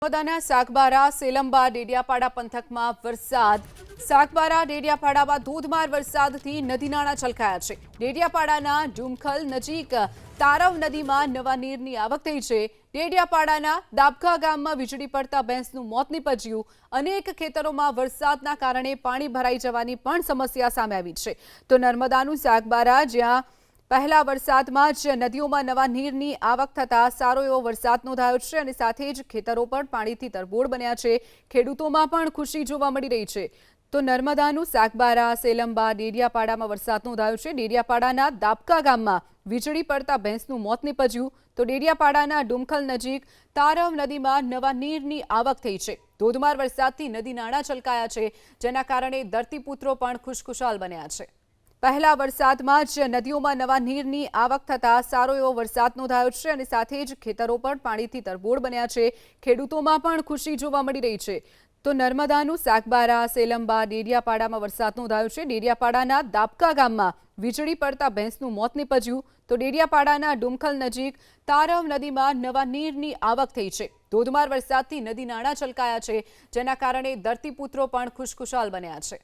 નર્મદાના સાગબારા સેલંબા ડેડિયાપાડા પંથકમાં વરસાદ સાગબારા ડેડિયાપાડામાં ધોધમાર વરસાદથી નદી નાળા છલકાયા છે। ડેડિયાપાડાના ડુમખલ નજીક તારવ નદીમાં નવા નીરની આવક થઈ છે। ડેડિયાપાડાના દાબકા ગામમાં વીજળી પડતા ભેંસનું મોત નીપજ્યું। અનેક ખેતરોમાં વરસાદના કારણે પાણી ભરાઈ જવાની પણ સમસ્યા સામે આવી છે। તો નર્મદાનું સાગબારા જ્યાં પહેલા વરસાદમાં જ નદીઓમાં નવા નીરની આવક થતા સારો એવો વરસાદ નોંધાયો છે અને સાથે જ ખેતરો પણ પાણીથી તરબોળ બન્યા છે। ખેડૂતોમાં પણ ખુશી જોવા મળી રહી છે। તો નર્મદાનું સાગબારા સેલંબા ડેડિયાપાડામાં વરસાદ નોંધાયો છે। ડેડિયાપાડાના દાબકા ગામમાં વીજળી પડતા ભેંસનું મોત નીપજ્યું। તો ડેડિયાપાડાના ડુમખલ નજીક તારવ નદીમાં નવા નીરની આવક થઈ છે। ધોધમાર વરસાદથી નદી નાળા છલકાયા છે, જેના કારણે ધરતીપુત્રો પણ ખુશખુશાલ બન્યા છે। પહેલા વરસાદમાં જ નદીઓમાં નવા નીરની આવક થતા સારો એવો વરસાદ નોંધાયો છે અને સાથે જ ખેતરો પણ પાણીથી તરબોળ બન્યા છે। ખેડૂતોમાં પણ ખુશી જોવા મળી રહી છે। તો નર્મદાનું સાગબારા સેલંબા ડેડિયાપાડામાં વરસાદ નોંધાયો છે। ડેડિયાપાડાના દાબકા ગામમાં વીજળી પડતા ભેંસનું મોત નીપજ્યું। તો ડેડિયાપાડાના ડુમખલ નજીક તારવ નદીમાં નવા નીરની આવક થઈ છે। ધોધમાર વરસાદથી નદી નાળા છલકાયા છે, જેના કારણે ધરતીપુત્રો પણ ખુશખુશાલ બન્યા છે।